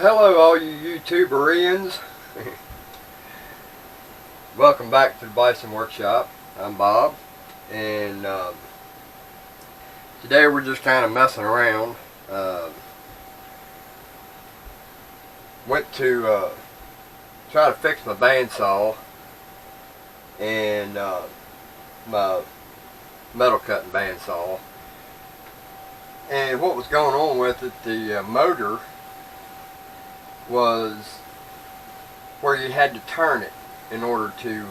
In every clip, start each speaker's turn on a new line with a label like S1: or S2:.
S1: Hello all you YouTuberians. Welcome back to the Bison Workshop. I'm Bob, and today we're just kind of messing around. Went to try to fix my bandsaw and my metal cutting bandsaw, and what was going on with it, the motor was where you had to turn it in order to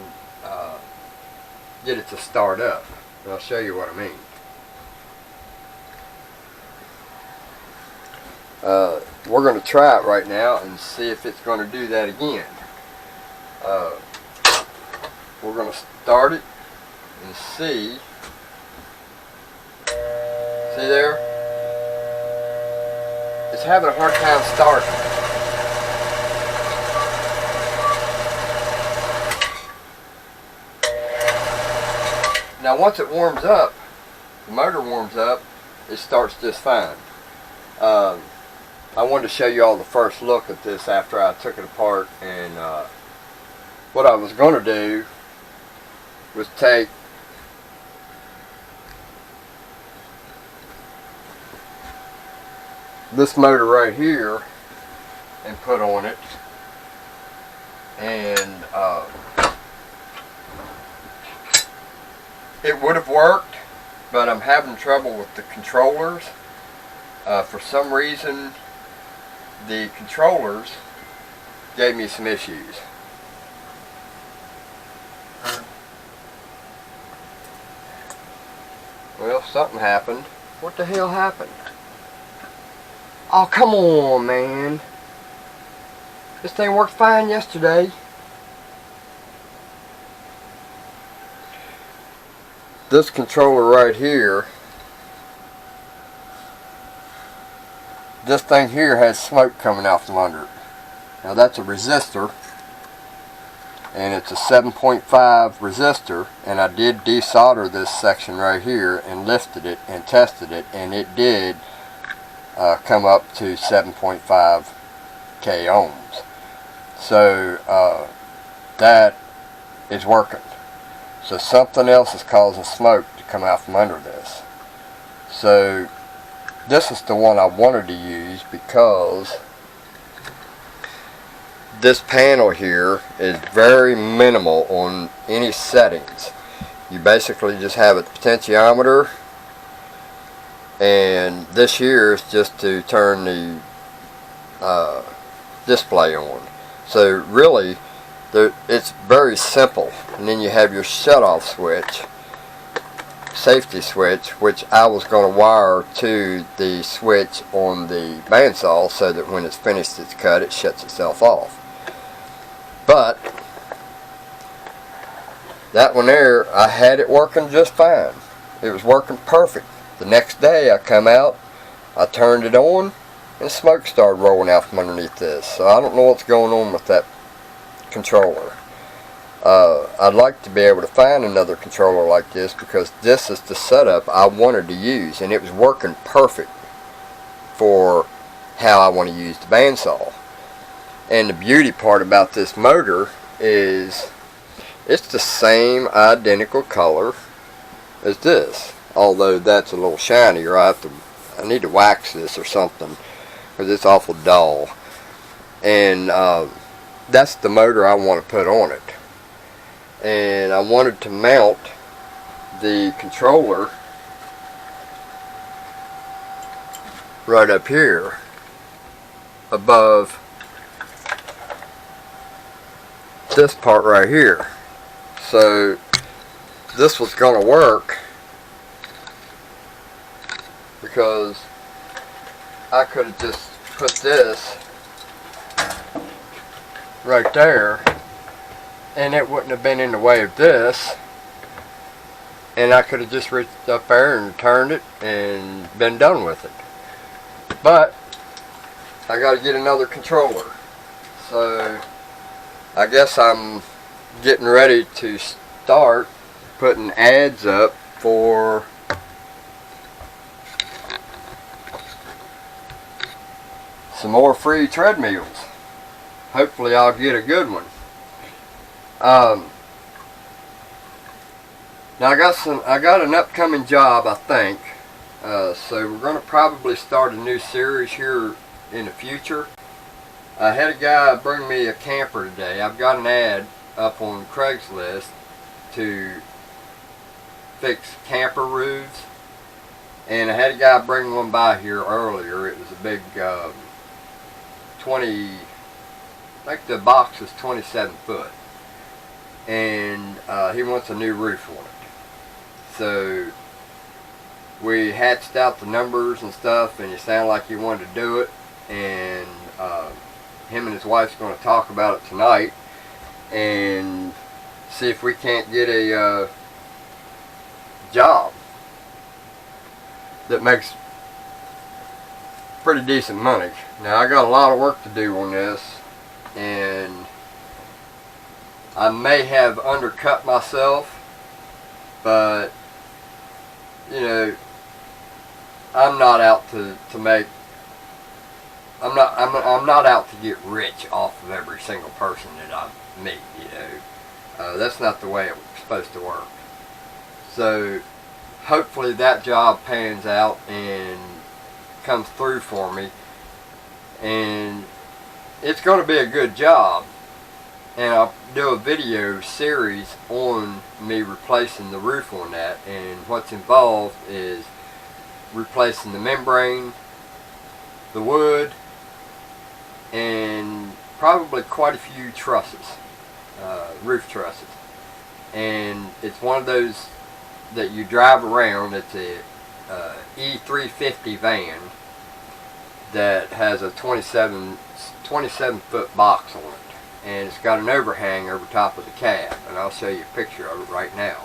S1: get it to start up. And I'll show you what I mean. We're going to try it right now and see if it's going to do that again. We're going to start it and see. See there? It's having a hard time starting. Now once it warms up, the motor warms up, it starts just fine. I wanted to show you all the first look at this after I took it apart, and what I was going to do was take this motor right here and put on it, and it would have worked, but I'm having trouble with the controllers. For some reason, the controllers gave me some issues. Well, something happened. What the hell happened? Oh, come on, man. This thing worked fine yesterday. This controller right here, this thing here has smoke coming out from under it. Now that's a resistor, and it's a 7.5 resistor, and I did desolder this section right here and lifted it and tested it, and it did come up to 7.5 k ohms. So that is working. So something else is causing smoke to come out from under this. So this is the one I wanted to use because this panel here is very minimal on any settings. You basically just have a potentiometer, and this here is just to turn the display on. So really it's very simple. And then you have your shut-off switch, safety switch, which I was going to wire to the switch on the bandsaw so that when it's finished its cut, it shuts itself off. But that one there, I had it working just fine. It was working perfect. The next day I come out, I turned it on, and smoke started rolling out from underneath this. So I don't know what's going on with that controller. I'd like to be able to find another controller like this, because this is the setup I wanted to use, and it was working perfect for how I want to use the bandsaw. And the beauty part about this motor is it's the same identical color as this, although that's a little shinier. I need to wax this or something, because it's awful dull. And that's the motor I want to put on it. And I wanted to mount the controller right up here above this part right here. So this was going to work because I could have just put this right there, and it wouldn't have been in the way of this, and I could have just reached up there and turned it and been done with it. But I got to get another controller, so I guess I'm getting ready to start putting ads up for some more free treadmills. Hopefully I'll get a good one. Now I got an upcoming job, I think. So we're going to probably start a new series here in the future. I had a guy bring me a camper today. I've got an ad up on Craigslist to fix camper roofs, and I had a guy bring one by here earlier. It was a big 20, I think the box was 27 foot, and he wants a new roof on it. So we hatched out the numbers and stuff, and he sounded like he wanted to do it, and him and his wife's going to talk about it tonight and see if we can't get a job that makes pretty decent money. Now I got a lot of work to do on this, and I may have undercut myself, but you know, I'm not out to make. I'm not out to get rich off of every single person that I meet. You know, that's not the way it's supposed to work. So hopefully that job pans out and comes through for me, and it's going to be a good job. And I'll do a video series on me replacing the roof on that, and what's involved is replacing the membrane, the wood, and probably quite a few trusses, roof trusses. And it's one of those that you drive around. It's a E350 van that has a 27 foot box on it, and it's got an overhang over top of the cab, and I'll show you a picture of it right now.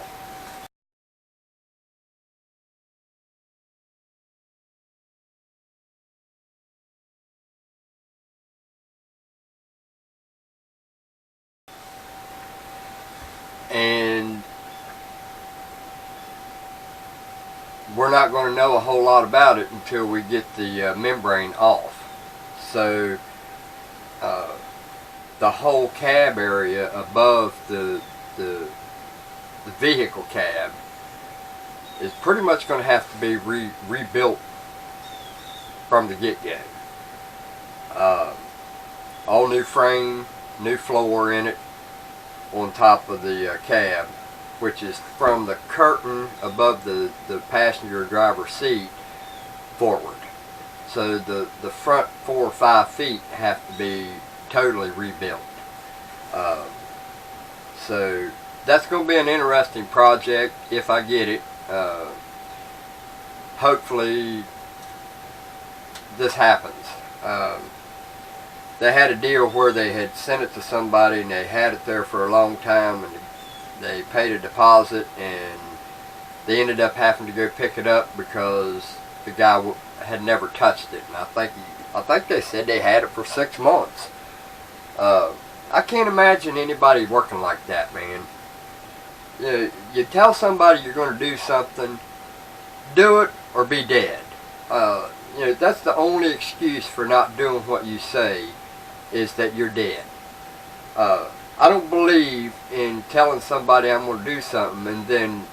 S1: And we're not going to know a whole lot about it until we get the membrane off. So the whole cab area above the vehicle cab is pretty much going to have to be rebuilt from the get-go. All new frame, new floor in it on top of the cab, which is from the curtain above the passenger driver seat forward. So the front 4 or 5 feet have to be totally rebuilt. So that's going to be an interesting project if I get it. Hopefully this happens. They had a deal where they had sent it to somebody and they had it there for a long time, and they paid a deposit, and they ended up having to go pick it up because the guy had never touched it. And I think they said they had it for 6 months. I can't imagine anybody working like that, man. You tell somebody you're going to do something, do it or be dead. You know, that's the only excuse for not doing what you say, is that you're dead. I don't believe in telling somebody I'm going to do something and then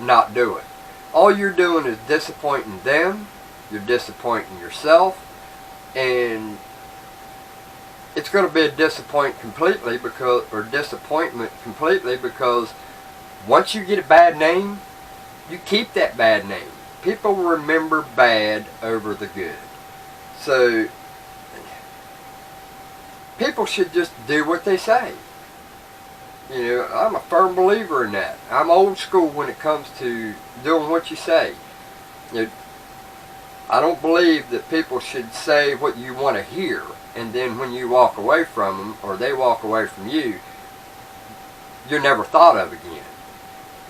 S1: not do it. All you're doing is disappointing them, you're disappointing yourself, and it's going to be a disappointment completely because once you get a bad name, you keep that bad name. People remember bad over the good. So people should just do what they say. You know, I'm a firm believer in that. I'm old school when it comes to doing what you say. You know, I don't believe that people should say what you want to hear, and then when you walk away from them, or they walk away from you, you're never thought of again.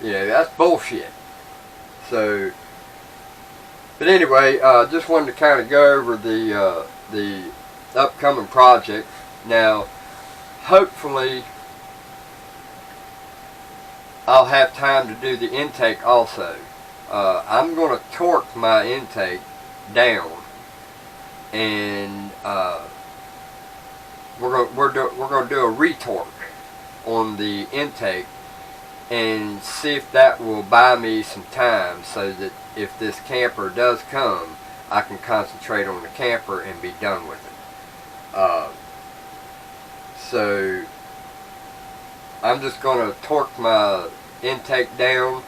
S1: You know, that's bullshit. So, but anyway, just wanted to kind of go over the upcoming project. Now, hopefully, I'll have time to do the intake also. I'm going to torque my intake down and we're gonna do a retorque on the intake and see if that will buy me some time, so that if this camper does come, I can concentrate on the camper and be done with it. So I'm just gonna torque my intake down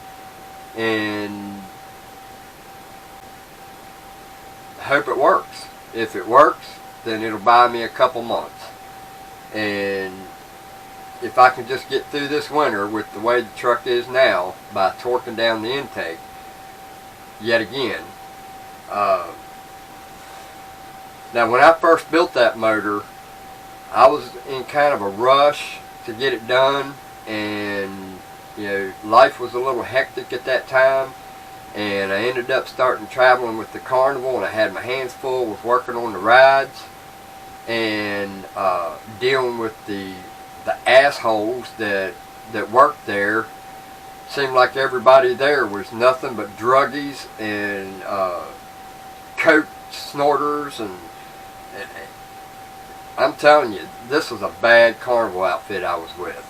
S1: and hope it works. If it works, then it'll buy me a couple months. And if I can just get through this winter with the way the truck is now by torquing down the intake yet again. Now when I first built that motor, I was in kind of a rush to get it done, and you know, life was a little hectic at that time, and I ended up starting traveling with the Carnival, and I had my hands full with working on the rides and dealing with the assholes that worked there. Seemed like everybody there was nothing but druggies and coke snorters, and I'm telling you, this was a bad Carnival outfit I was with.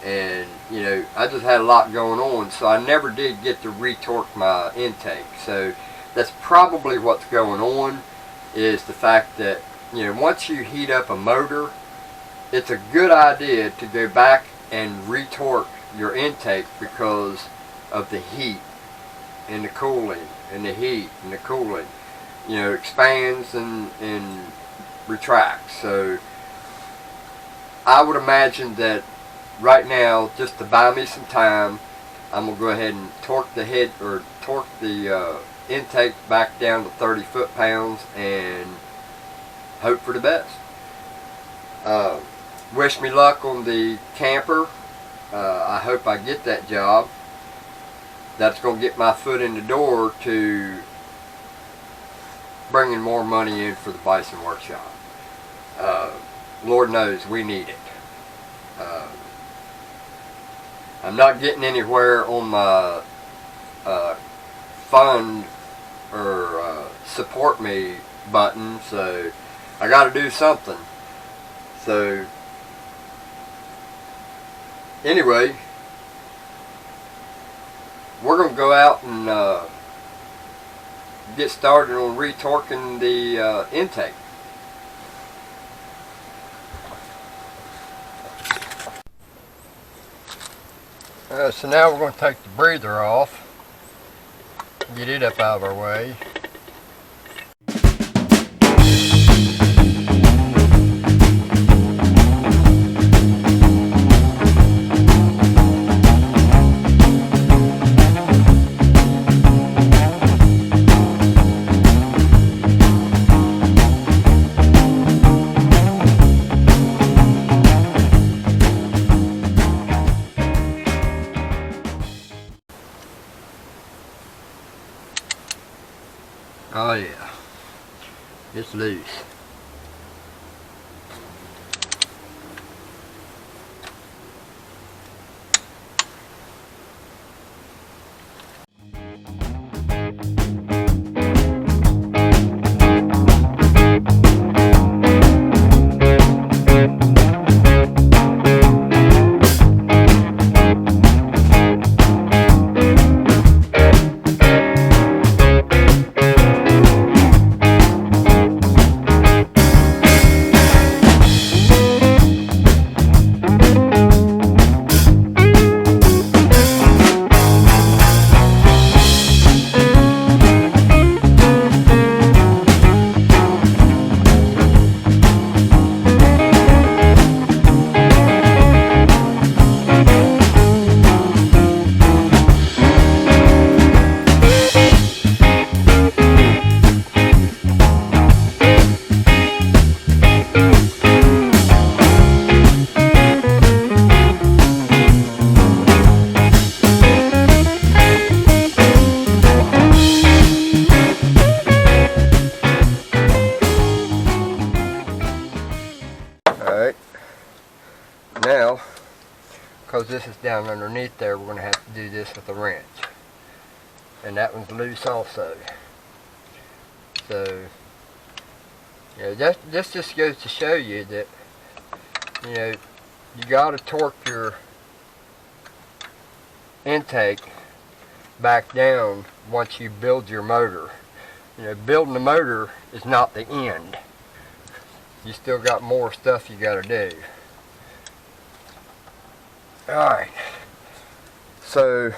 S1: And you know, I just had a lot going on, so I never did get to retorque my intake. So that's probably what's going on, is the fact that, you know, once you heat up a motor, it's a good idea to go back and retorque your intake, because of the heat and the cooling, and the heat and the cooling, you know, expands and retracts. So I would imagine that right now, just to buy me some time, I'm gonna go ahead and torque the head, or torque the intake back down to 30 foot-pounds and hope for the best. Wish me luck on the camper. I hope I get that job. That's going to get my foot in the door to bringing more money in for the Bison Workshop. Lord knows we need it. I'm not getting anywhere on my fund or support me button, so I got to do something. So anyway, we're going to go out and get started on retorquing the intake. So now we're going to take the breather off, get it up out of our way. Oh yeah, it's loose. Alright, now, because this is down underneath there, we're going to have to do this with a wrench. And that one's loose also. So, You know, this just goes to show you that, you know, you got to torque your intake back down once you build your motor. You know, building the motor is not the end. You still got more stuff you got to do. Alright, so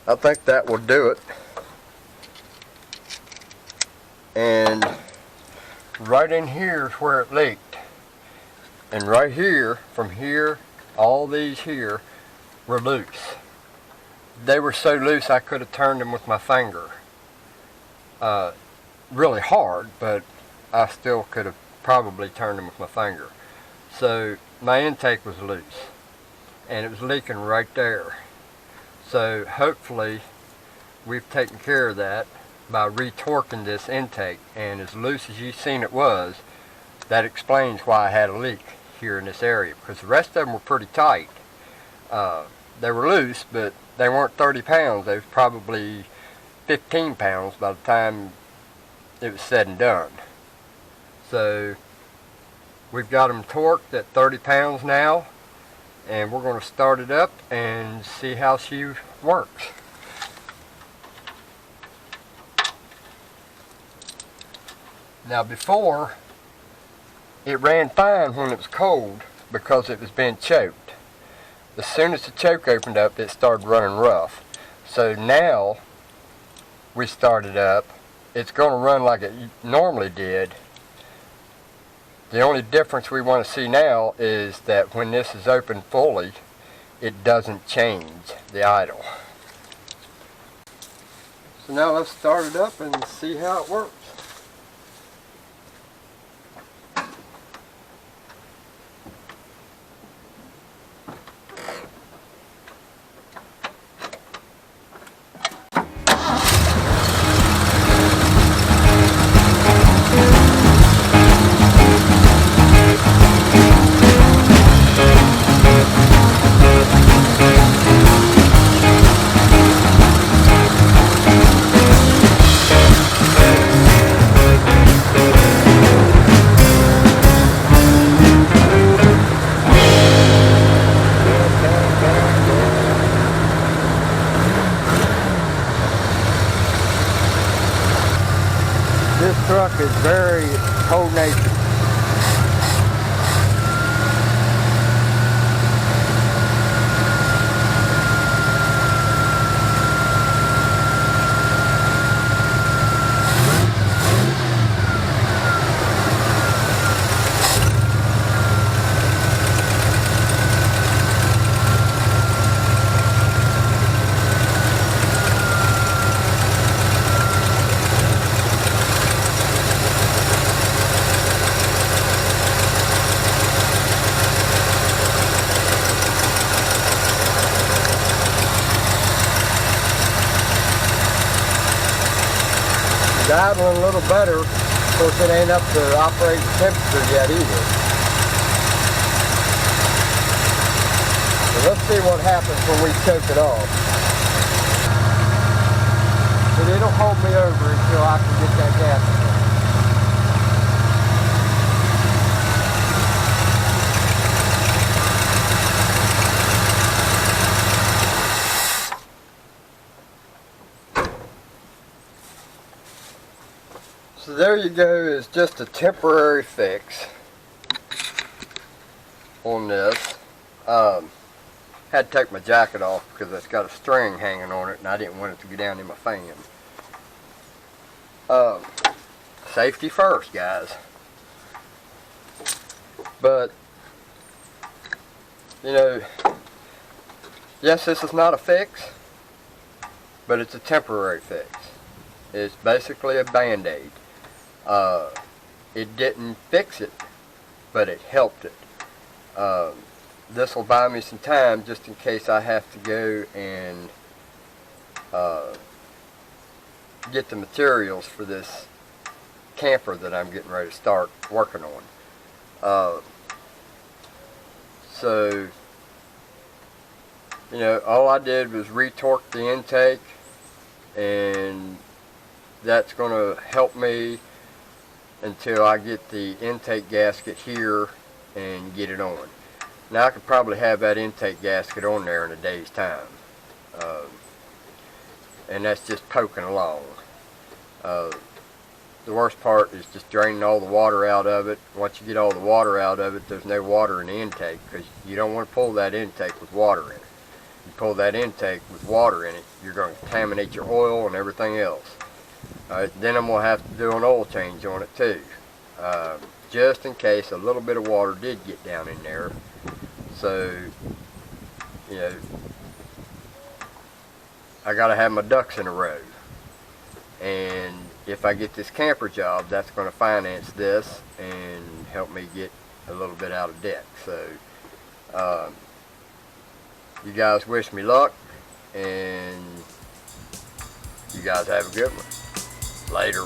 S1: I think that will do it. And right in here is where it leaked. And right here, from here, all these here were loose. They were so loose I could have turned them with my finger. Really hard, but I still could have probably turned them with my finger. So my intake was loose, and it was leaking right there. So hopefully we've taken care of that by retorquing this intake, and as loose as you've seen it was, that explains why I had a leak here in this area, because the rest of them were pretty tight. They were loose, but they weren't 30 pounds. They was probably 15 pounds by the time it was said and done. So we've got them torqued at 30 pounds now, and we're going to start it up and see how she works. Now before, it ran fine when it was cold because it was being choked. As soon as the choke opened up, it started running rough. So now we started up, it's going to run like it normally did. The only difference we want to see now is that when this is open fully, it doesn't change the idle. So now let's start it up and see how it works. This truck is very cold-natured. Idling a little better. Of course, it ain't up to operating temperature yet either. So let's see what happens when we choke it off. But it'll hold me over until I can get that gas in. So there you go, is just a temporary fix on this. Had to take my jacket off because it's got a string hanging on it and I didn't want it to go down in my fan. Safety first, guys. But, you know, yes, this is not a fix, but it's a temporary fix. It's basically a band-aid. It didn't fix it, but it helped it. This will buy me some time just in case I have to go and get the materials for this camper that I'm getting ready to start working on. So, you know, all I did was retorque the intake, and that's going to help me until I get the intake gasket here and get it on. Now I could probably have that intake gasket on there in a day's time. And that's just poking along. The worst part is just draining all the water out of it. Once you get all the water out of it, there's no water in the intake, because you don't want to pull that intake with water in it. You pull that intake with water in it, you're going to contaminate your oil and everything else. Then I'm going to have to do an oil change on it too, just in case a little bit of water did get down in there. So, you know, I got to have my ducks in a row. And if I get this camper job, that's going to finance this and help me get a little bit out of debt. So, you guys wish me luck, and you guys have a good one. Later.